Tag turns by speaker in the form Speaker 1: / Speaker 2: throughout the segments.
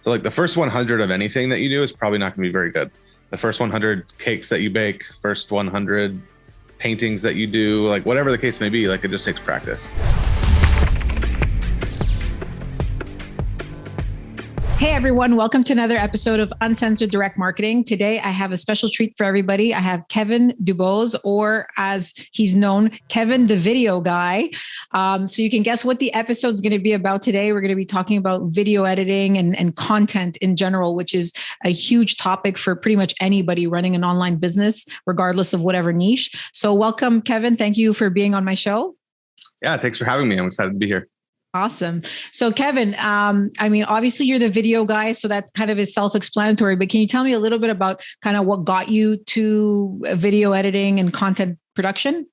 Speaker 1: So like the first 100 of anything that you do is probably not going to be very good. The first 100 cakes that you bake, first 100 paintings that you do, like whatever the case may be, like it just takes practice.
Speaker 2: Hey everyone, welcome to another episode of Uncensored Direct Marketing. Today I have a special treat for everybody. I have Kevin DuBose, or as he's known, Kevin the Video Guy. So you can guess what the episode's going to be about today. We're going to be talking about video editing and content in general, which is a huge topic for pretty much anybody running an online business, regardless of whatever niche. So welcome, Kevin. Thank you for being on my show.
Speaker 1: Yeah, thanks for having me. I'm excited to be here.
Speaker 2: Awesome. So Kevin, obviously you're the video guy, so that kind of is self-explanatory, but can you tell me a little bit about kind of what got you to video editing and content production?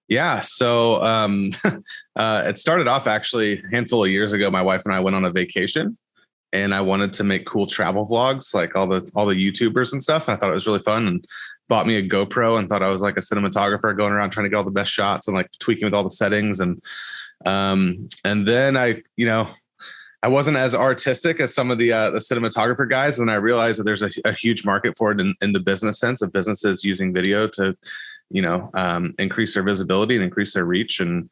Speaker 1: Yeah. So it started off actually a handful of years ago. My wife and I went on a vacation and I wanted to make cool travel vlogs, like all the YouTubers and stuff. And I thought it was really fun and bought me a GoPro and thought I was like a cinematographer going around trying to get all the best shots and like tweaking with all the settings. And then I wasn't as artistic as some of the cinematographer guys. And I realized that there's a huge market for it in the business sense of businesses using video to, increase their visibility and increase their reach and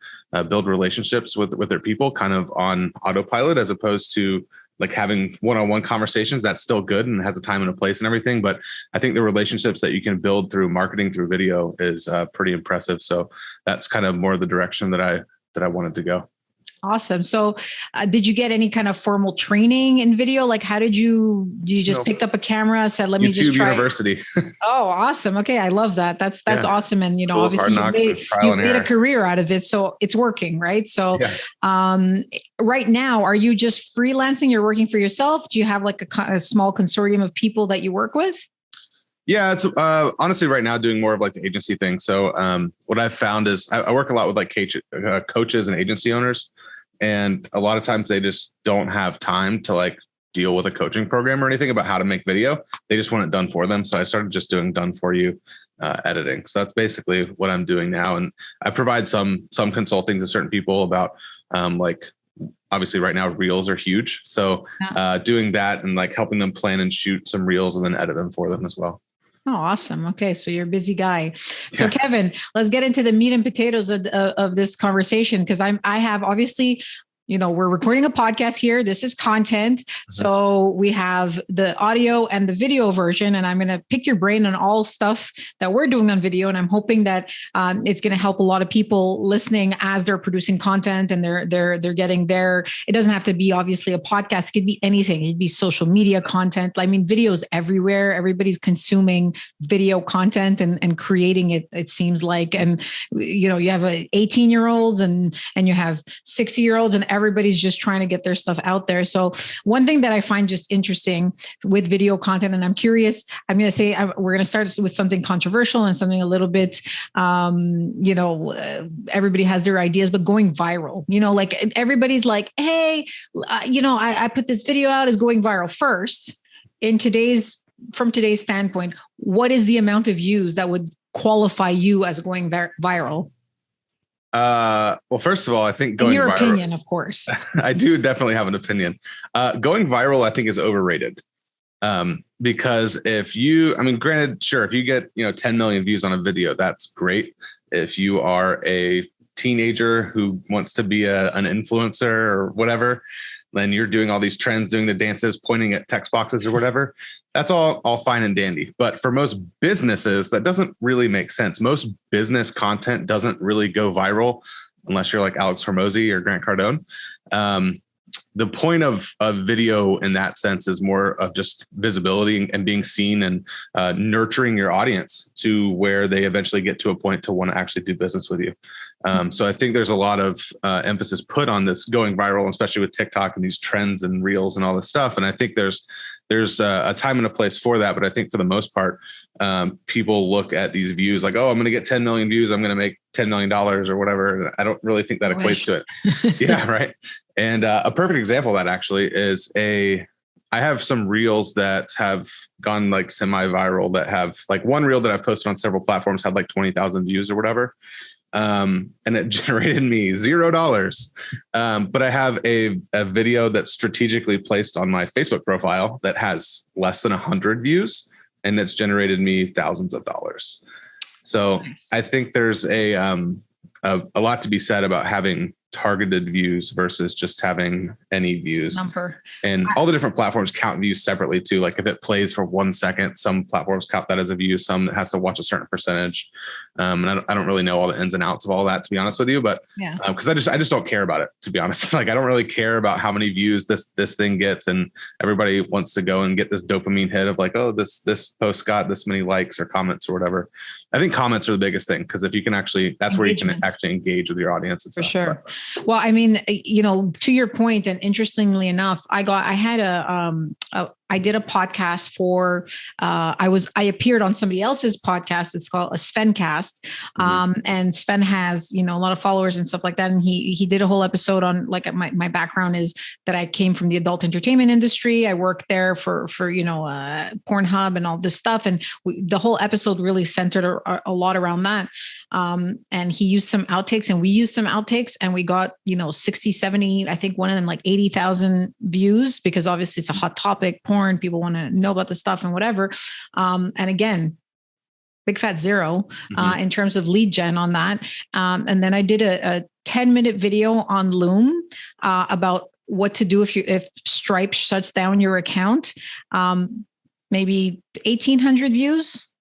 Speaker 1: build relationships with their people kind of on autopilot, as opposed to like having one-on-one conversations. That's still good and has a time and a place and everything. But I think the relationships that you can build through marketing through video is pretty impressive. So that's kind of more the direction that I wanted to go.
Speaker 2: Awesome. So did you get any kind of formal training in video? Like how did you just picked up a camera, said, let me just try
Speaker 1: University.
Speaker 2: Oh, awesome. Okay. I love that. That's awesome. And, obviously you made a career out of it. So it's working, right? So right now, are you just freelancing? You're working for yourself? Do you have like a small consortium of people that you work with?
Speaker 1: Yeah, it's honestly right now doing more of like the agency thing. So what I've found is I work a lot with like coaches and agency owners. And a lot of times they just don't have time to like deal with a coaching program or anything about how to make video. They just want it done for them. So I started just doing done for you editing. So that's basically what I'm doing now. And I provide some consulting to certain people about like obviously right now reels are huge. So doing that and like helping them plan and shoot some reels and then edit them for them as well.
Speaker 2: Oh, awesome. Okay. So you're a busy guy. So Kevin, let's get into the meat and potatoes of this conversation. Cause I have obviously, we're recording a podcast here. This is content. So we have the audio and the video version, and I'm going to pick your brain on all stuff that we're doing on video. And I'm hoping that it's going to help a lot of people listening as they're producing content and they're getting there. It doesn't have to be obviously a podcast. It could be anything. It could be social media content. I mean, videos everywhere. Everybody's consuming video content and creating it. It seems like, and you have 18-year-olds and you have 60-year-olds and everybody's just trying to get their stuff out there. So one thing that I find just interesting with video content, and I'm curious, I'm going to say, we're going to start with something controversial and something a little bit, everybody has their ideas, but going viral, like everybody's like, hey, I put this video out as going viral first. From today's standpoint, what is the amount of views that would qualify you as going viral?
Speaker 1: Well, first of all, I think going
Speaker 2: in your
Speaker 1: viral,
Speaker 2: opinion, of course,
Speaker 1: I do definitely have an opinion. Going viral, I think is overrated. Because granted, sure, if you get, 10 million views on a video, that's great. If you are a teenager who wants to be an influencer or whatever, then you're doing all these trends, doing the dances, pointing at text boxes or whatever. That's all fine and dandy. But for most businesses, that doesn't really make sense. Most business content doesn't really go viral unless you're like Alex Hormozy or Grant Cardone. The point of video in that sense is more of just visibility and being seen and nurturing your audience to where they eventually get to a point to want to actually do business with you. So I think there's a lot of emphasis put on this going viral, especially with TikTok and these trends and reels and all this stuff. And I think there's a time and a place for that. But I think for the most part, people look at these views like, oh, I'm going to get 10 million views. I'm going to make $10 million or whatever. I don't really think that equates to it. Yeah. Right. And a perfect example of that actually is I have some reels that have gone like semi-viral that have like one reel that I've posted on several platforms had like 20,000 views or whatever. and it generated me $0. But I have a video that's strategically placed on my Facebook profile that has less than 100 views, and it's generated me thousands of dollars. So nice. I think there's a lot to be said about having targeted views versus just having any views.
Speaker 2: Number.
Speaker 1: And all the different platforms count views separately too. Like if it plays for 1 second, some platforms count that as a view, some has to watch a certain percentage. And I don't really know all the ins and outs of all that, to be honest with you, but because I just don't care about it, to be honest. Like I don't really care about how many views this thing gets, and everybody wants to go and get this dopamine hit of like, oh, this post got this many likes or comments or whatever. I think comments are the biggest thing, because if you can actually, that's where you can actually engage with your audience. And
Speaker 2: for sure. Well, I mean, to your point, and interestingly enough, I did a podcast for, I appeared on somebody else's podcast. It's called a Svencast. And Sven has, a lot of followers and stuff like that. And he did a whole episode on, like, my background is that I came from the adult entertainment industry. I worked there for Pornhub and all this stuff. And the whole episode really centered a lot around that. And he used some outtakes and we used some outtakes, and we got, 60, 70, I think one of them like 80,000 views, because obviously it's a hot topic. People want to know about the stuff and whatever. And again, big fat zero in terms of lead gen on that. And then I did a 10-minute video on Loom about what to do if Stripe shuts down your account. Maybe 1,800 views.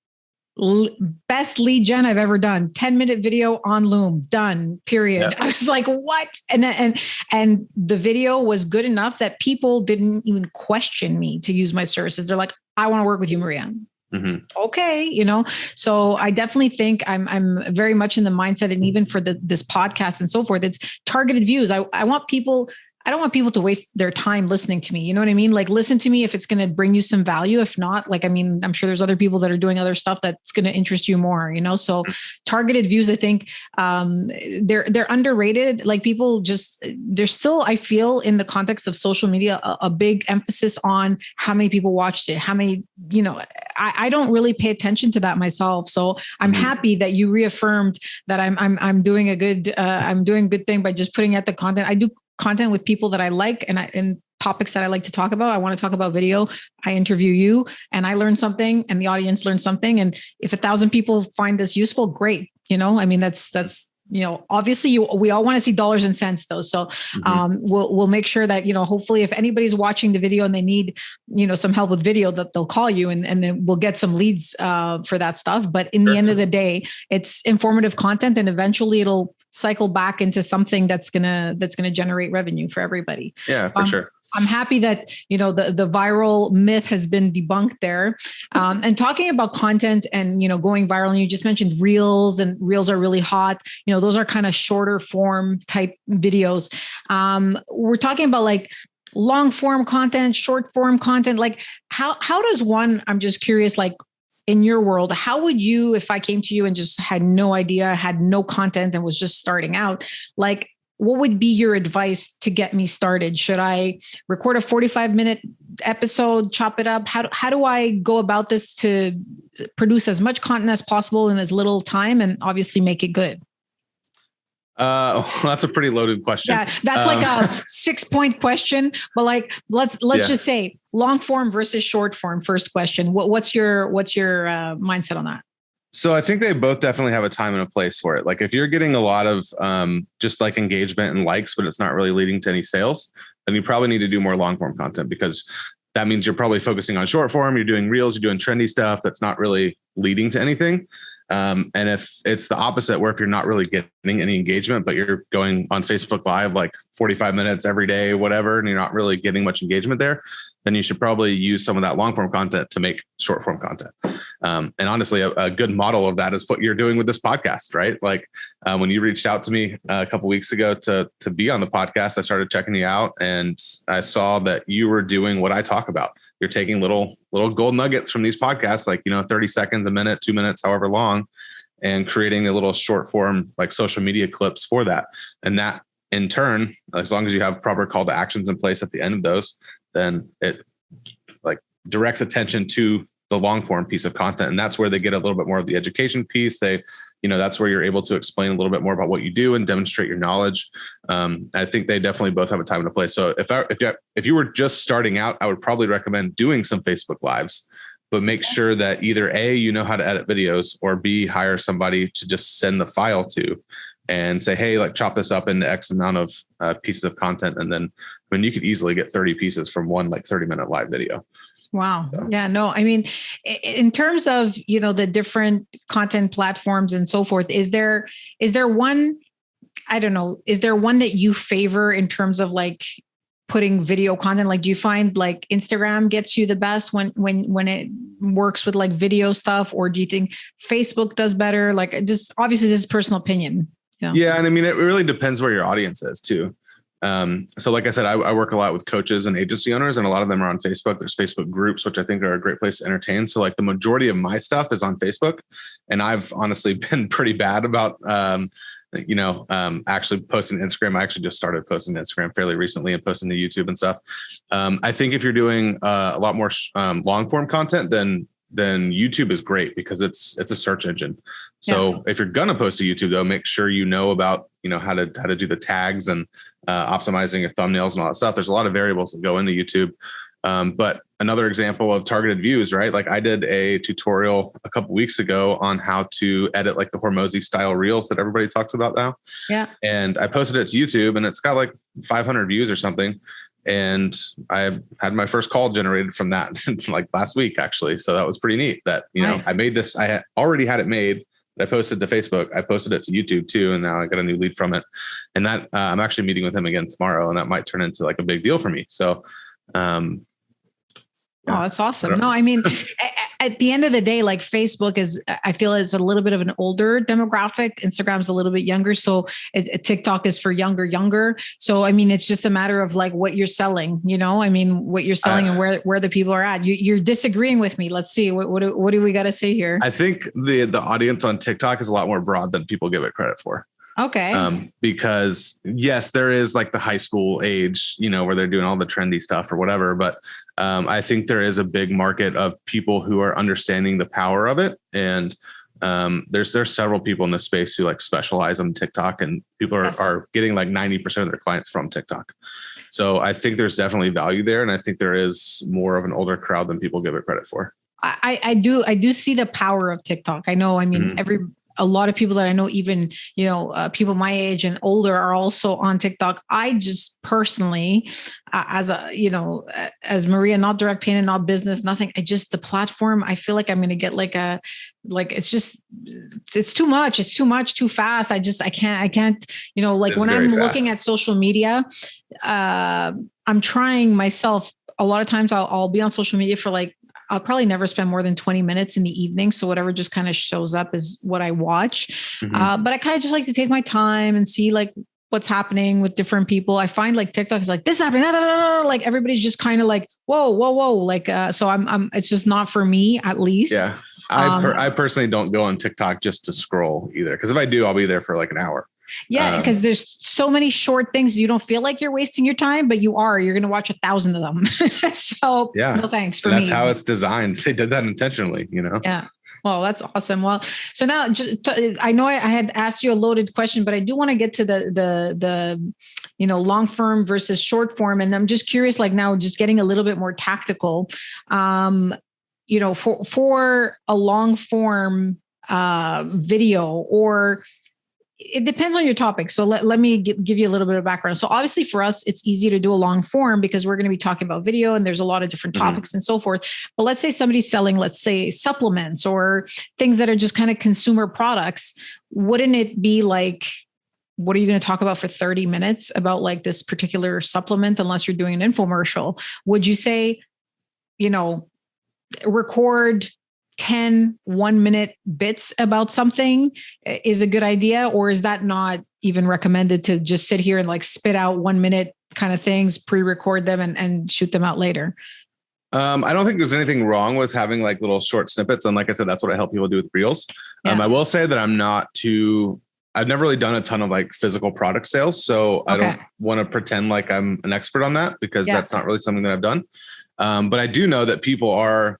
Speaker 2: Best lead gen I've ever done. 10-minute video on Loom, done, period. Yep. I was like, what? And the video was good enough that people didn't even question me to use my services. They're like, I want to work with you, Maria. Okay. So I definitely think I'm very much in the mindset, and even for this podcast and so forth, it's targeted views. I don't want people to waste their time listening to me. You know what I mean? Like, listen to me if it's going to bring you some value. If not, like, I mean, I'm sure there's other people that are doing other stuff that's going to interest you more, So targeted views, I think, they're underrated. Like, people there's still, I feel, in the context of social media, a big emphasis on how many people watched it, how many, I don't really pay attention to that myself. So I'm happy that you reaffirmed that I'm doing a good thing by just putting out the content. I do content with people that I like and topics that I like to talk about. I want to talk about video. I interview you and I learn something and the audience learns something. And if 1,000 people find this useful, great. I mean, that's obviously we all want to see dollars and cents though. So we'll make sure that, hopefully if anybody's watching the video and they need, some help with video, that they'll call you and then we'll get some leads for that stuff. But in the end of the day, it's informative content, and eventually it'll cycle back into something that's gonna generate revenue for everybody.
Speaker 1: Yeah, for sure.
Speaker 2: I'm happy that, the viral myth has been debunked there. And talking about content and, going viral, and you just mentioned reels, and reels are really hot. Those are kind of shorter form type videos. We're talking about like long form content, short form content. Like how does one, I'm just curious, like, in your world, how would you, if I came to you and just had no idea, had no content and was just starting out, like, what would be your advice to get me started? Should I record a 45-minute episode, chop it up? How do I go about this to produce as much content as possible in as little time and obviously make it good?
Speaker 1: That's a pretty loaded question.
Speaker 2: Yeah, that's like a 6-point question, but like, let's just say long form versus short form. First question. What's your mindset on that?
Speaker 1: So I think they both definitely have a time and a place for it. Like if you're getting a lot of just like engagement and likes, but it's not really leading to any sales, then you probably need to do more long form content, because that means you're probably focusing on short form. You're doing reels, you're doing trendy stuff that's not really leading to anything. And if it's the opposite, where if you're not really getting any engagement, but you're going on Facebook Live like 45 minutes every day, whatever, and you're not really getting much engagement there, then you should probably use some of that long form content to make short form content. And honestly, a good model of that is what you're doing with this podcast, right? Like when you reached out to me a couple of weeks ago to be on the podcast, I started checking you out and I saw that you were doing what I talk about. You're taking little gold nuggets from these podcasts, like, 30 seconds, a minute, 2 minutes, however long, and creating a little short form, like social media clips for that. And that in turn, as long as you have proper call to actions in place at the end of those, then it like directs attention to the long form piece of content. And that's where they get a little bit more of the education piece. They that's where you're able to explain a little bit more about what you do and demonstrate your knowledge. I think they definitely both have a time and a place. So if you were just starting out, I would probably recommend doing some Facebook Lives, but make sure that either A, you know how to edit videos, or B, hire somebody to just send the file to and say, hey, like chop this up into X amount of pieces of content. And then when you could easily get 30 pieces from one like 30-minute live video.
Speaker 2: Wow. Yeah, no, I mean, in terms of, the different content platforms and so forth, is there one, I don't know, is there one that you favor in terms of like putting video content? Like, do you find like Instagram gets you the best when it works with like video stuff, or do you think Facebook does better? Like, just obviously this is personal opinion.
Speaker 1: Yeah. And I mean, it really depends where your audience is too. So like I said, I work a lot with coaches and agency owners, and a lot of them are on Facebook. There's Facebook groups, which I think are a great place to entertain. So like the majority of my stuff is on Facebook, and I've honestly been pretty bad about, actually posting to Instagram. I actually just started posting to Instagram fairly recently and posting to YouTube and stuff. I think if you're doing a lot more long form content, then YouTube is great because it's a search engine. So if you're going to post to YouTube though, make sure you know about, how to do the tags and optimizing your thumbnails and all that stuff. There's a lot of variables that go into YouTube. But another example of targeted views, right? Like I did a tutorial a couple weeks ago on how to edit like the Hormozy style reels that everybody talks about now.
Speaker 2: Yeah.
Speaker 1: And I posted it to YouTube, and it's got like 500 views or something. And I had my first call generated from that like last week, actually. So that was pretty neat that,
Speaker 2: Nice.
Speaker 1: I made this, I already had it made. I posted to Facebook. I posted it to YouTube too. And now I got a new lead from it. And that I'm actually meeting with him again tomorrow, and that might turn into like a big deal for me. So,
Speaker 2: Oh, that's awesome. No, I mean, at the end of the day, like Facebook I feel it's a little bit of an older demographic. Instagram's a little bit younger. So TikTok is for younger. So, I mean, it's just a matter of like what you're selling, what you're selling and where the people are at. You're disagreeing with me. Let's see. What do we got to say here?
Speaker 1: I think the audience on TikTok is a lot more broad than people give it credit for.
Speaker 2: Okay.
Speaker 1: Because yes, there is like the high school age, where they're doing all the trendy stuff or whatever. But I think there is a big market of people who are understanding the power of it. And there's several people in this space who like specialize on TikTok, and people are getting like 90% of their clients from TikTok. So I think there's definitely value there. And I think there is more of an older crowd than people give it credit for.
Speaker 2: I do see the power of TikTok. I know, I mean, a lot of people that I know, even, people my age and older, are also on TikTok. I just personally, as Maria, not direct payment, not business, nothing. The platform, I feel like I'm going to get it's too much. It's too much, too fast. I can't, when I'm looking at social media, I'm trying myself. A lot of times I'll be on social media for like, I'll probably never spend more than 20 minutes in the evening. So whatever just kind of shows up is what I watch.
Speaker 1: Mm-hmm.
Speaker 2: But I kind of just like to take my time and see like what's happening with different people. I find like TikTok is like this happening, like everybody's just kind of like, whoa. Like, so I'm, it's just not for me, at least.
Speaker 1: Yeah. I personally don't go on TikTok just to scroll either. Cause if I do, I'll be there for like an hour.
Speaker 2: Yeah, because there's so many short things. You don't feel like you're wasting your time, but you're going to watch 1,000 of them. So yeah, no thanks for me.
Speaker 1: That's how it's designed. They did that intentionally,
Speaker 2: Yeah. Well, that's awesome. Well, so now I know I had asked you a loaded question, but I do want to get to the long form versus short form. And I'm just curious, like now just getting a little bit more tactical, for a long form video, or it depends on your topic. So let me give you a little bit of background. So obviously for us, it's easy to do a long form because we're going to be talking about video and there's a lot of different topics and so forth. But let's say somebody's selling, let's say supplements or things that are just kind of consumer products. Wouldn't it be like, what are you going to talk about for 30 minutes about like this particular supplement, unless you're doing an infomercial? Would you say, record 10 1-minute bits about something is a good idea? Or is that not even recommended, to just sit here and like spit out 1 minute kind of things, pre-record them and shoot them out later?
Speaker 1: I don't think there's anything wrong with having like little short snippets. And like I said, that's what I help people do with Reels.
Speaker 2: Yeah.
Speaker 1: I will say that I've never really done a ton of like physical product sales. So I don't want to pretend like I'm an expert on that, because that's not really something that I've done. But I do know that people are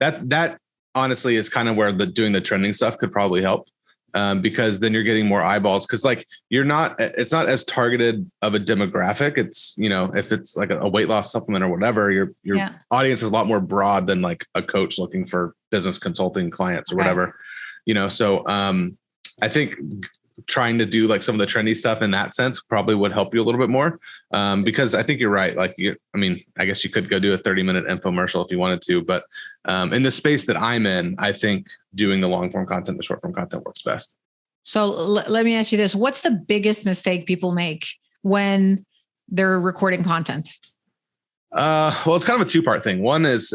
Speaker 1: that honestly is kind of where doing the trending stuff could probably help. because then you're getting more eyeballs. Cause like it's not as targeted of a demographic. It's, if it's like a weight loss supplement or whatever, your audience is a lot more broad than like a coach looking for business consulting clients or whatever, so I think trying to do like some of the trendy stuff in that sense probably would help you a little bit more. Because I think you're right. Like, I guess you could go do a 30-minute infomercial if you wanted to, but in the space that I'm in, I think doing the long form content, the short form content works best.
Speaker 2: So let me ask you this. What's the biggest mistake people make when they're recording content?
Speaker 1: Well, it's kind of a two-part thing. One is,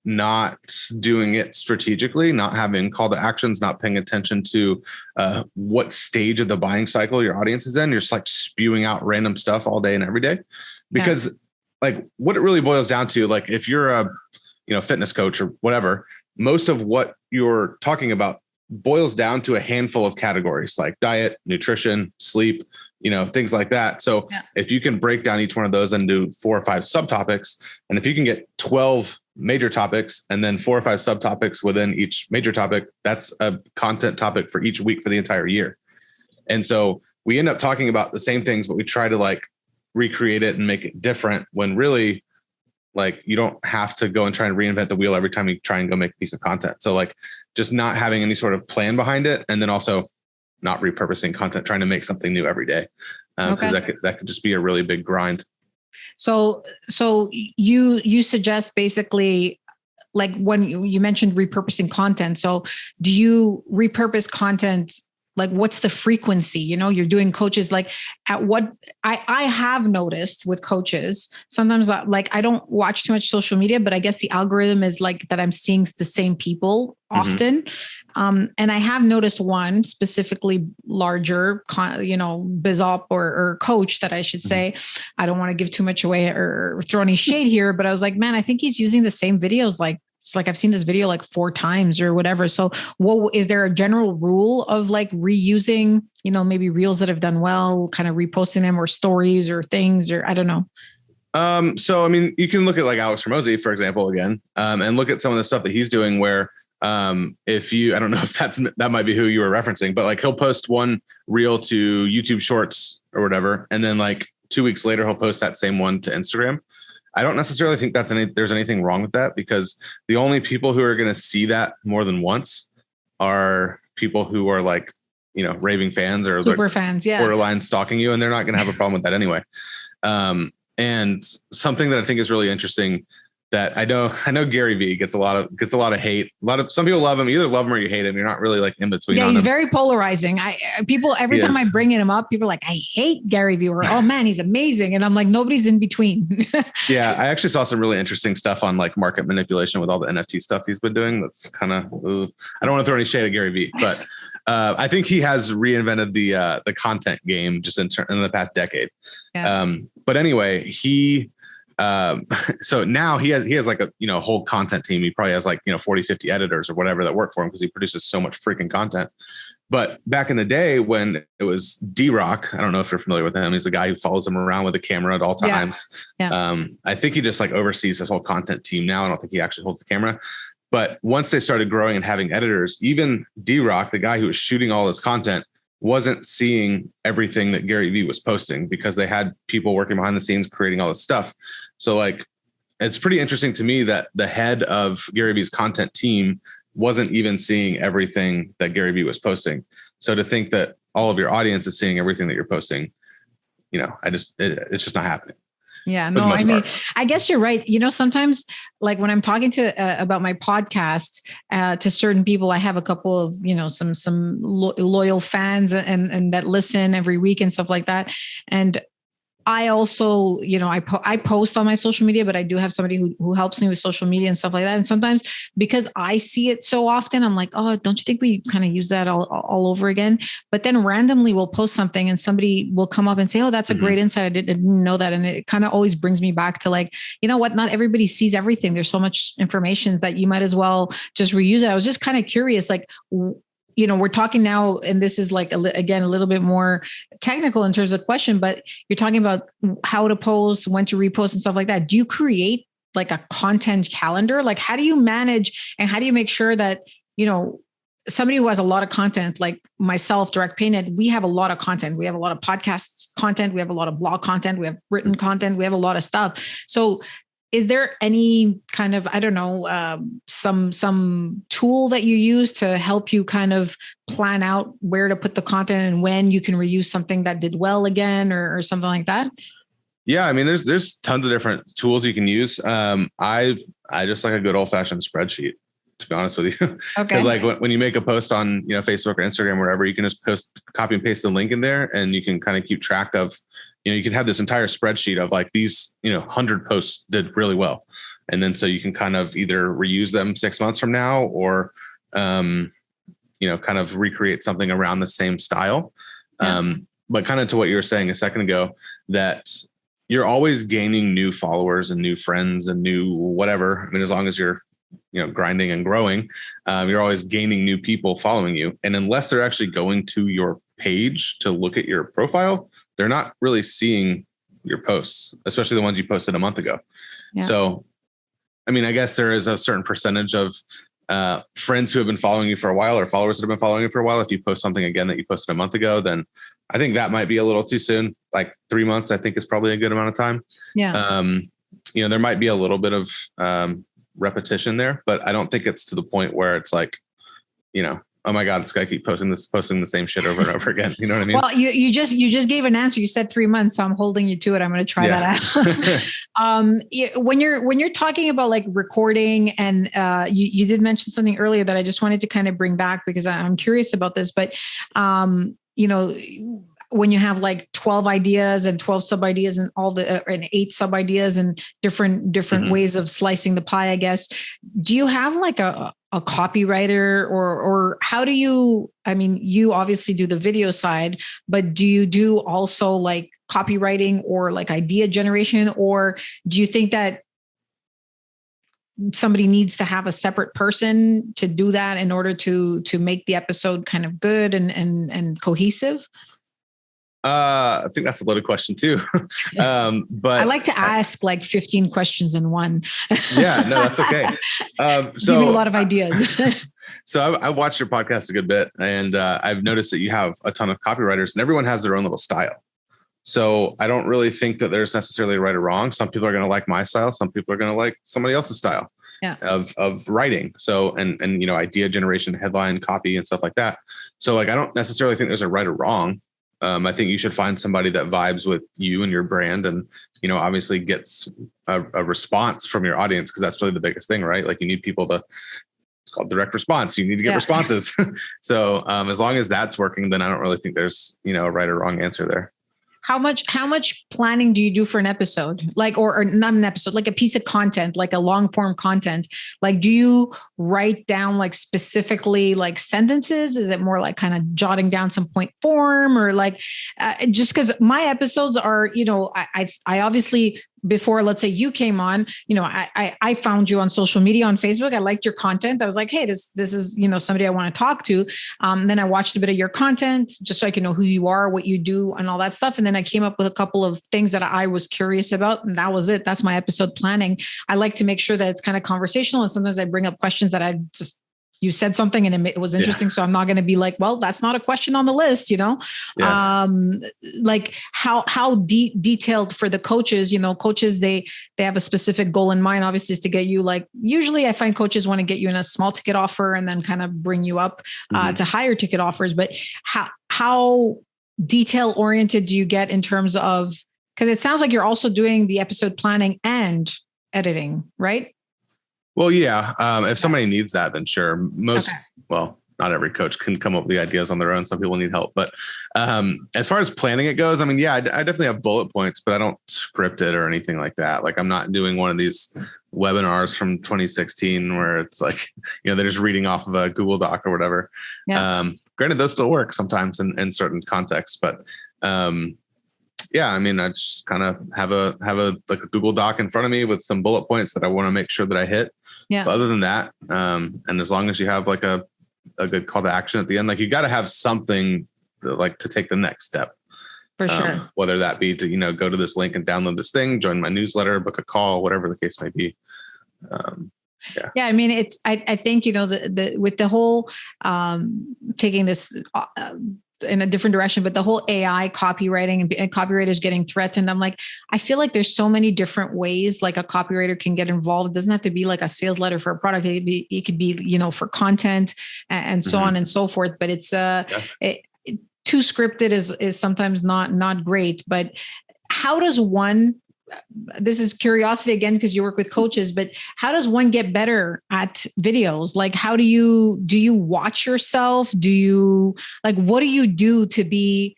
Speaker 1: not doing it strategically, not having call to actions, not paying attention to what stage of the buying cycle your audience is in. You're just like spewing out random stuff all day and every day, because like what it really boils down to, like if you're a fitness coach or whatever, most of what you're talking about boils down to a handful of categories like diet, nutrition, sleep, things like that. So if you can break down each one of those into 4 or 5 subtopics, and if you can get 12 major topics and then 4 or 5 subtopics within each major topic, that's a content topic for each week for the entire year. And so we end up talking about the same things, but we try to like recreate it and make it different, when really like you don't have to go and try and reinvent the wheel every time you try and go make a piece of content. So like just not having any sort of plan behind it, and then also not repurposing content, trying to make something new every day. Because that could just be a really big grind. So you suggest basically, like when you mentioned repurposing content. So do you repurpose content? Like what's the frequency? You're doing coaches, like at what I have noticed with coaches, sometimes like I don't watch too much social media, but I guess the algorithm is like that I'm seeing the same people often. And I have noticed one specifically larger, bizop or coach that I should say. I don't want to give too much away or throw any shade here, but I was like, man, I think he's using the same videos. Like, it's like I've seen this video like 4 times or whatever. So is there a general rule of like reusing, maybe reels that have done well, kind of reposting them, or stories or things, or I don't know. So, I mean, you can look at like Alex Hormozi, for example, again, and look at some of the stuff that he's doing where, I don't know if that might be who you were referencing, but like he'll post one reel to YouTube Shorts or whatever. And then like 2 weeks later, he'll post that same one to Instagram. I don't necessarily think there's anything wrong with that, because the only people who are going to see that more than once are people who are like, raving fans or
Speaker 2: super
Speaker 1: like
Speaker 2: fans,
Speaker 1: borderline stalking you, and they're not going to have a problem with that anyway. And something that I think is really interesting that I know Gary Vee gets a lot of hate. Some people love him. You either love him or you hate him. You're not really like in between.
Speaker 2: Yeah, he's very polarizing. Every time I bring him up, people are like, I hate Gary Vee, or oh man, he's amazing. And I'm like, nobody's in between.
Speaker 1: Yeah, I actually saw some really interesting stuff on like market manipulation with all the NFT stuff he's been doing. That's kind of, I don't want to throw any shade at Gary Vee, but I think he has reinvented the content game just in the past decade. Yeah. But anyway, so now he has like a, whole content team. He probably has like, 40, 50 editors or whatever that work for him, because he produces so much freaking content. But back in the day when it was D-Rock, I don't know if you're familiar with him. He's the guy who follows him around with a camera at all times. Yeah. I think he just like oversees this whole content team now. I don't think he actually holds the camera. But once they started growing and having editors, even D-Rock, the guy who was shooting all this content, wasn't seeing everything that Gary Vee was posting, because they had people working behind the scenes creating all this stuff. So like, it's pretty interesting to me that the head of Gary Vee's content team wasn't even seeing everything that Gary Vee was posting. So to think that all of your audience is seeing everything that you're posting, it's just not happening.
Speaker 2: Yeah, no, I mean, I guess you're right. Sometimes like when I'm talking about my podcast to certain people, I have a couple of, some loyal fans and that listen every week and stuff like that. And I also, I post on my social media, but I do have somebody who helps me with social media and stuff like that. And sometimes because I see it so often, I'm like, oh, don't you think we kind of use that all over again? But then randomly we'll post something and somebody will come up and say, oh, that's a great insight. I didn't know that. And it kind of always brings me back to like, you know what? Not everybody sees everything. There's so much information that you might as well just reuse it. I was just kind of curious, like, we're talking now, and this is like, again, a little bit more technical in terms of question, but you're talking about how to post, when to repost and stuff like that. Do you create like a content calendar? Like, how do you manage and how do you make sure that, somebody who has a lot of content, like myself, Direct Painted, we have a lot of content. We have a lot of podcast content. We have a lot of blog content. We have written content. We have a lot of stuff. So is there any kind of, I don't know, some tool that you use to help you kind of plan out where to put the content and when you can reuse something that did well again or something like that?
Speaker 1: Yeah, I mean, there's tons of different tools you can use. I just like a good old fashioned spreadsheet, to be honest with you.
Speaker 2: Okay.
Speaker 1: Because like when you make a post on Facebook or Instagram or whatever, you can just copy and paste the link in there, and you can kind of keep track of. You can have this entire spreadsheet of like these 100 posts did really well, and then so you can kind of either reuse them 6 months from now or kind of recreate something around the same style. Yeah. But kind of to what you were saying a second ago, that you're always gaining new followers and new friends and new whatever. I mean, as long as you're grinding and growing, you're always gaining new people following you. And unless they're actually going to your page to look at your profile, they're not really seeing your posts, especially the ones you posted a month ago. Yeah. So, I mean, I guess there is a certain percentage of friends who have been following you for a while or followers that have been following you for a while. If you post something again that you posted a month ago, then I think that might be a little too soon. Like 3 months, I think is probably a good amount of time.
Speaker 2: Yeah.
Speaker 1: There might be a little bit of repetition there, but I don't think it's to the point where it's like, oh my God, this guy keeps posting the same shit over and over again. You know what I mean? Well,
Speaker 2: you just gave an answer. You said 3 months, so I'm holding you to it. I'm going to try that out. When you're talking about like recording, and you did mention something earlier that I just wanted to kind of bring back because I'm curious about this, but when you have like 12 ideas and 12 sub ideas and and 8 sub ideas and different mm-hmm. ways of slicing the pie, I guess, do you have like a copywriter or how do you, I mean, you obviously do the video side, but do you do also like copywriting or like idea generation, or do you think that somebody needs to have a separate person to do that in order to make the episode kind of good and cohesive?
Speaker 1: I think that's a loaded question too. But
Speaker 2: I like to ask like 15 questions in one.
Speaker 1: Yeah, no, that's okay. So
Speaker 2: give me a lot of ideas.
Speaker 1: So I've watched your podcast a good bit, and I've noticed that you have a ton of copywriters, and everyone has their own little style. So I don't really think that there's necessarily right or wrong. Some people are going to like my style. Some people are going to like somebody else's style of writing. So, and idea generation, headline copy and stuff like that. So like, I don't necessarily think there's a right or wrong. I think you should find somebody that vibes with you and your brand, and obviously gets a response from your audience, because that's really the biggest thing, right? Like you need people to. It's called direct response. You need to get responses. So as long as that's working, then I don't really think there's a right or wrong answer there.
Speaker 2: How much planning do you do for an episode? Like, or not an episode, like a piece of content, like a long form content? Like, do you write down like specifically like sentences? Is it more like kind of jotting down some point form, or like, just because my episodes are, I obviously, before, let's say you came on, I found you on social media, on Facebook. I liked your content. I was like, hey, this is, somebody I want to talk to. Then I watched a bit of your content just so I can know who you are, what you do and all that stuff. And then I came up with a couple of things that I was curious about. And that was it. That's my episode planning. I like to make sure that it's kind of conversational. And sometimes I bring up questions that you said something and it was interesting. Yeah. So I'm not going to be like, well, that's not a question on the list, Yeah. Like how detailed for the coaches, coaches, they have a specific goal in mind, obviously, is to get you, like, usually I find coaches want to get you in a small ticket offer and then kind of bring you up to higher ticket offers. But how detail oriented do you get in terms of, because it sounds like you're also doing the episode planning and editing, right?
Speaker 1: Well, yeah. If somebody needs that, then sure. Well, not every coach can come up with the ideas on their own. Some people need help. But as far as planning it goes, I mean, yeah, I definitely have bullet points, but I don't script it or anything like that. Like, I'm not doing one of these webinars from 2016 where it's like, they're just reading off of a Google Doc or whatever. Yeah. Granted, those still work sometimes in certain contexts, but yeah, I mean, I just kind of have a like a Google Doc in front of me with some bullet points that I want to make sure that I hit. Yeah. But other than that, and as long as you have like a good call to action at the end, like you got to have something to take the next step.
Speaker 2: For sure.
Speaker 1: Whether that be to, go to this link and download this thing, join my newsletter, book a call, whatever the case may be.
Speaker 2: Yeah. I mean, I think, with the whole, taking this, in a different direction, but the whole AI copywriting and copywriters getting threatened. I'm like, I feel like there's so many different ways like a copywriter can get involved. It doesn't have to be like a sales letter for a product. It could be, for content and so on and so forth. But it's too scripted is sometimes not great. But how does one, this is curiosity again, because you work with coaches, but how does one get better at videos? Like, how do you watch yourself? What do you do to be,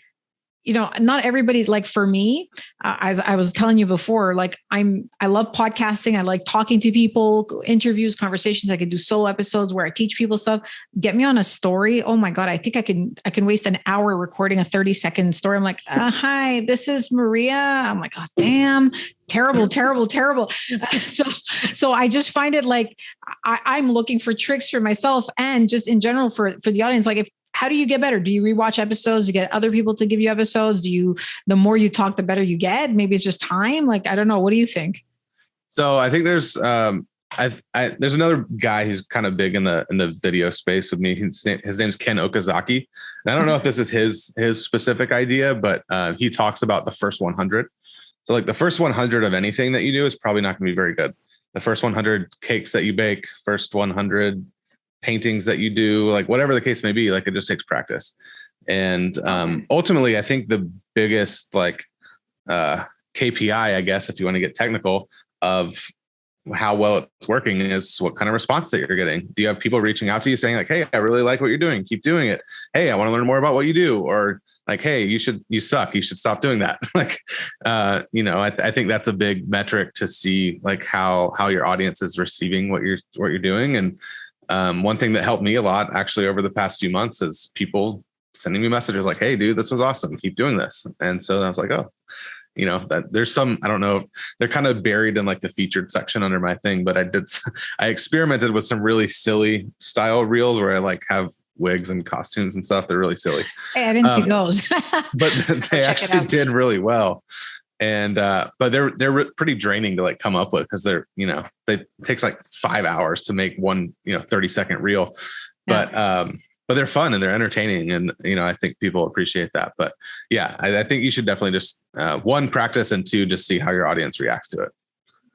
Speaker 2: not everybody's like, for me, as I was telling you before, like I love podcasting. I like talking to people, interviews, conversations. I could do solo episodes where I teach people stuff. Get me on a story. Oh my God. I think I can waste an hour recording a 30-second story. I'm like, hi, this is Maria. I'm like, oh, damn. Terrible. So I just find it like I'm looking for tricks for myself and just in general for the audience. Like, how do you get better? Do you rewatch episodes? Do you get other people to give you episodes? The more you talk, the better you get? Maybe it's just time. Like, I don't know. What do you think?
Speaker 1: So I think there's there's another guy who's kind of big in the video space with me. His name's Ken Okazaki. And I don't know if this is his specific idea, but he talks about the first 100. So like the first 100 of anything that you do is probably not going to be very good. The first 100 cakes that you bake, first 100 paintings that you do, like whatever the case may be, like it just takes practice. And ultimately, I think the biggest KPI, I guess, if you want to get technical, of how well it's working is what kind of response that you're getting. Do you have people reaching out to you saying like, hey, I really like what you're doing. Keep doing it. Hey, I want to learn more about what you do. Or like, hey, you suck. You should stop doing that. Like, I think that's a big metric to see like how your audience is receiving what you're doing. And one thing that helped me a lot actually over the past few months is people sending me messages like, hey, dude, this was awesome. Keep doing this. And so I was like, oh, that there's some, I don't know, they're kind of buried in like the featured section under my thing, but I experimented with some really silly style reels where I like have wigs and costumes and stuff. They're really silly.
Speaker 2: Hey, I didn't see those,
Speaker 1: but they actually did really well. And, but they're pretty draining to like come up with, because it takes like 5 hours to make one, 30-second reel, but they're fun and they're entertaining. And, I think people appreciate that. But yeah, I think you should definitely just, one, practice, and two, just see how your audience reacts to it.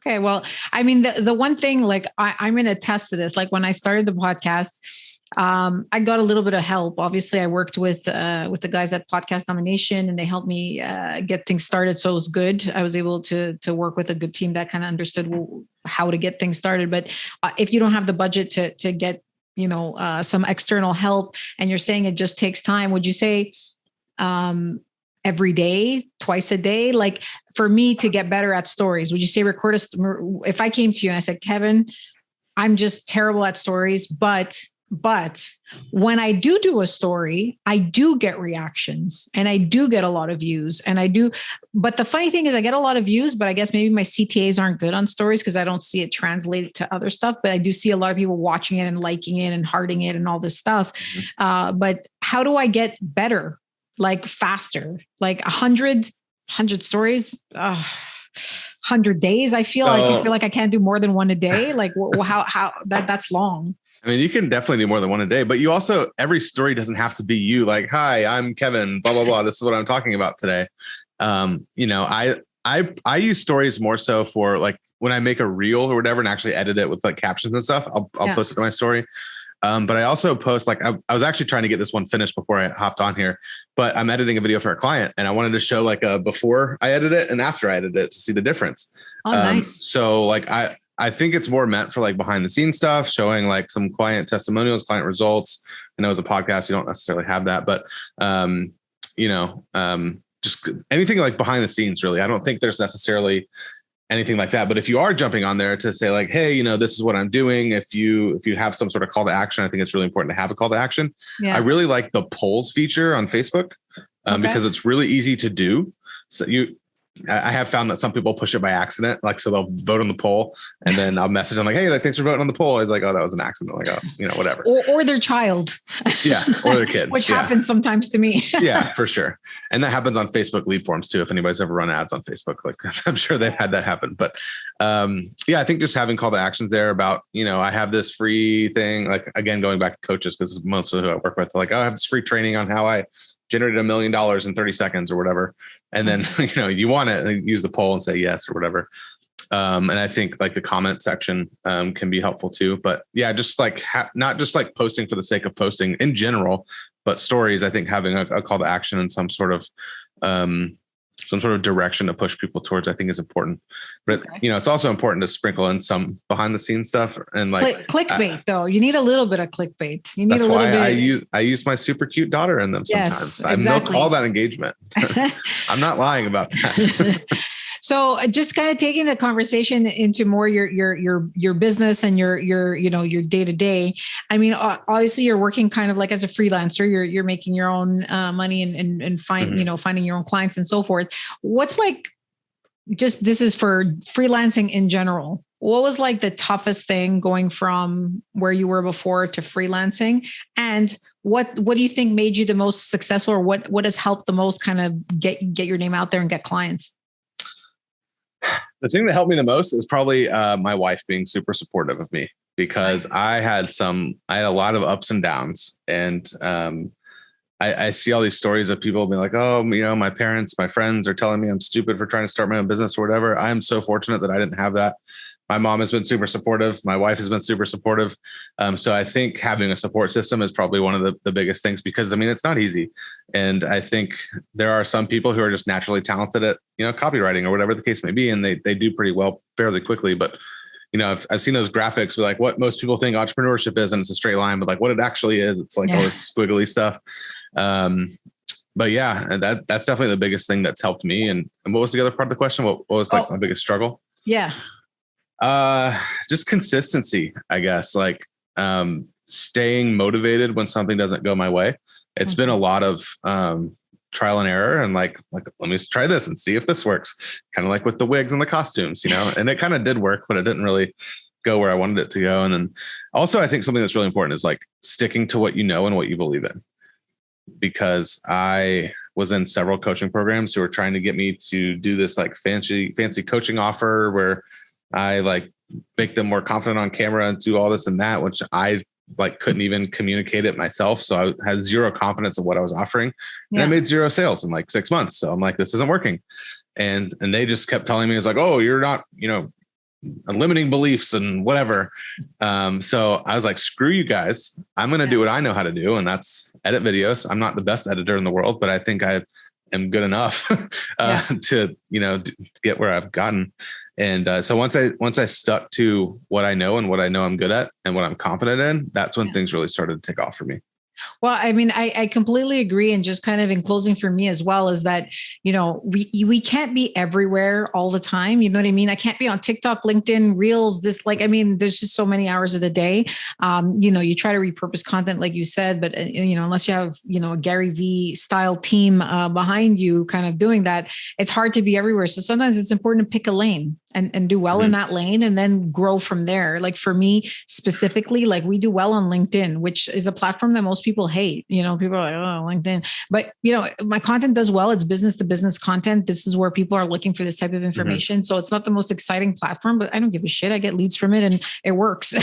Speaker 2: Okay. Well, I mean, the one thing, like I'm going to attest to this. Like when I started the podcast, I got a little bit of help. Obviously I worked with the guys at Podcast Domination, and they helped me, get things started. So it was good. I was able to work with a good team that kind of understood how to get things started. But if you don't have the budget to get, some external help, and you're saying it just takes time, would you say, every day, twice a day? Like for me to get better at stories, would you say if I came to you and I said, Kevin, I'm just terrible at stories, but when I do a story, I do get reactions and I do get a lot of views but the funny thing is I get a lot of views, but I guess maybe my CTAs aren't good on stories because I don't see it translated to other stuff, but I do see a lot of people watching it and liking it and hearting it and all this stuff. Mm-hmm. But how do I get better? Like faster, like 100 stories, 100 days. I feel like I can't do more than one a day. Like how that's long.
Speaker 1: I mean, you can definitely do more than one a day, but you also, every story doesn't have to be you. Like, hi, I'm Kevin, blah, blah, blah. This is what I'm talking about today. I use stories more so for like when I make a reel or whatever and actually edit it with like captions and stuff, I'll post it to my story. But I also post, like, I was actually trying to get this one finished before I hopped on here, but I'm editing a video for a client and I wanted to show like a before I edit it and after I edit it to see the difference.
Speaker 2: Oh, nice.
Speaker 1: So like, I think it's more meant for like behind the scenes stuff, showing like some client testimonials, client results. I know as a podcast, you don't necessarily have that, but, just anything like behind the scenes, really. I don't think there's necessarily anything like that. But if you are jumping on there to say like, hey, this is what I'm doing. If you have some sort of call to action, I think it's really important to have a call to action. Yeah. I really like the polls feature on Facebook because it's really easy to do. So I have found that some people push it by accident. Like, so they'll vote on the poll and then I'll message them like, hey, like, thanks for voting on the poll. It's like, oh, that was an accident. Like, oh, whatever.
Speaker 2: Or their child.
Speaker 1: Yeah. Or their kid.
Speaker 2: Which happens sometimes to me.
Speaker 1: Yeah, for sure. And that happens on Facebook lead forms too. If anybody's ever run ads on Facebook, like I'm sure they've had that happen. But yeah, I think just having call to actions there about, I have this free thing, like, again, going back to coaches, because most of who I work with, like, oh, I have this free training on how I generated $1 million in 30 seconds or whatever. And then, you want it, use the poll and say yes or whatever. And I think like the comment section can be helpful too. But yeah, just like not just like posting for the sake of posting in general, but stories. I think having a call to action and some sort of direction to push people towards, I think is important. But it's also important to sprinkle in some behind the scenes stuff and like
Speaker 2: clickbait though. You need a little bit of clickbait. You need
Speaker 1: that's
Speaker 2: a little
Speaker 1: why
Speaker 2: bit.
Speaker 1: I use my super cute daughter in them sometimes.
Speaker 2: Yes,
Speaker 1: I milk all that engagement. I'm not lying about that.
Speaker 2: So just kind of taking the conversation into more your business and your day to day. I mean, obviously you're working kind of like as a freelancer. You're making your own money and finding your own clients and so forth. What's like, just this is for freelancing in general. What was like the toughest thing going from where you were before to freelancing? And what do you think made you the most successful, or what has helped the most kind of get your name out there and get clients?
Speaker 1: The thing that helped me the most is probably my wife being super supportive of me, because I had a lot of ups and downs, and I see all these stories of people being like, oh, my parents, my friends are telling me I'm stupid for trying to start my own business or whatever. I'm so fortunate that I didn't have that. My mom has been super supportive. My wife has been super supportive. So I think having a support system is probably one of the biggest things, because it's not easy. And I think there are some people who are just naturally talented at, copywriting or whatever the case may be. And they do pretty well fairly quickly. But, I've seen those graphics with like what most people think entrepreneurship is, and it's a straight line, but like what it actually is, it's like all this squiggly stuff. But yeah, and that's definitely the biggest thing that's helped me. And what was the other part of the question? What was like my biggest struggle?
Speaker 2: Yeah.
Speaker 1: Just consistency, I guess, like, staying motivated when something doesn't go my way. It's been a lot of, trial and error, and like, let me try this and see if this works. Kind of like with the wigs and the costumes, and it kind of did work, but it didn't really go where I wanted it to go. And then also I think something that's really important is like sticking to what you know and what you believe in, because I was in several coaching programs who were trying to get me to do this like fancy coaching offer where I like make them more confident on camera and do all this and that, which I like couldn't even communicate it myself. So I had zero confidence in what I was offering, and I made 0 sales in like 6 months. So I'm like, this isn't working. And they just kept telling me, it's like, oh, you're not, limiting beliefs and whatever. So I was like, screw you guys. I'm going to do what I know how to do. And that's edit videos. I'm not the best editor in the world, but I think I am good enough to, get where I've gotten. And so once I stuck to what I know and what I know I'm good at and what I'm confident in, that's when things really started to take off for me.
Speaker 2: Well, I mean, I completely agree. And just kind of in closing for me as well is that, we can't be everywhere all the time. You know what I mean? I can't be on TikTok, LinkedIn, Reels, there's just so many hours of the day. You try to repurpose content, like you said, but, unless you have, a Gary V style team behind you kind of doing that, it's hard to be everywhere. So sometimes it's important to pick a lane and do well in that lane and then grow from there. Like for me specifically, like we do well on LinkedIn, which is a platform that most people hate. People are like, oh, LinkedIn. But, my content does well. It's business to business content. This is where people are looking for this type of information. So it's not the most exciting platform, but I don't give a shit. I get leads from it and it works.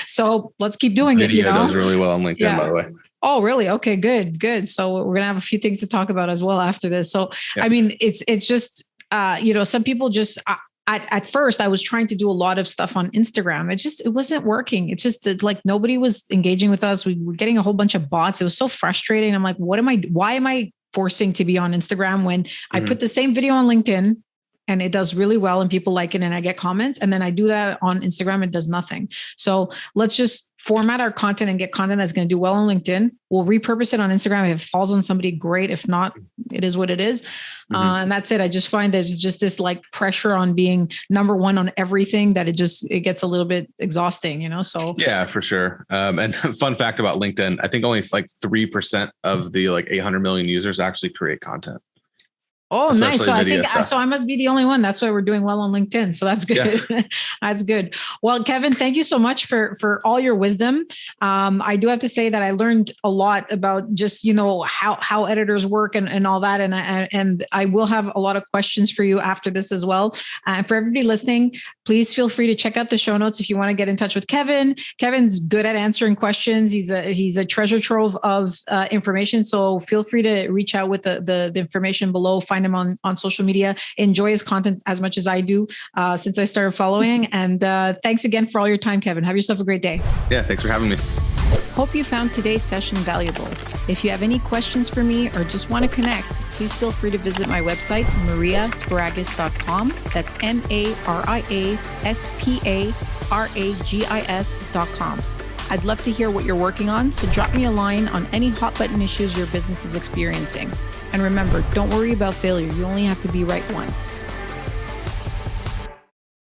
Speaker 2: So let's keep doing it.
Speaker 1: Video does really well on LinkedIn, by the way.
Speaker 2: Oh, really? Okay, good. So we're going to have a few things to talk about as well after this. So, I mean, it's just, some people just, at first I was trying to do a lot of stuff on Instagram. It wasn't working. It's just like nobody was engaging with us. We were getting a whole bunch of bots. It was so frustrating. I'm like, why am I forcing to be on Instagram when I put the same video on LinkedIn and it does really well and people like it and I get comments, and then I do that on Instagram, it does nothing. So let's just format our content and get content that's going to do well on LinkedIn. We'll repurpose it on Instagram. If it falls on somebody, great. If not, it is what it is. And that's it. I just find there's just this like pressure on being number one on everything that it gets a little bit exhausting, so.
Speaker 1: Yeah, for sure. And fun fact about LinkedIn, I think only like 3% of the like 800 million users actually create content.
Speaker 2: Oh, nice. So I think,
Speaker 1: stuff.
Speaker 2: so I must be the only one. That's why we're doing well on LinkedIn. So that's good. Yeah. That's good. Well, Kevin, thank you so much for all your wisdom. I do have to say that I learned a lot about just, how editors work and all that. And I will have a lot of questions for you after this as well. And for everybody listening, please feel free to check out the show notes if you want to get in touch with Kevin. Kevin's good at answering questions. He's a treasure trove of information. So feel free to reach out with the information below. Find him on social media. Enjoy his content as much as I do since I started following. And thanks again for all your time, Kevin. Have yourself a great day.
Speaker 1: Yeah, thanks for having me.
Speaker 2: Hope you found today's session valuable. If you have any questions for me or just want to connect, please feel free to visit my website, mariasparagis.com. That's mariasparagis.com. I'd love to hear what you're working on, so drop me a line on any hot button issues your business is experiencing. And remember, don't worry about failure. You only have to be right once.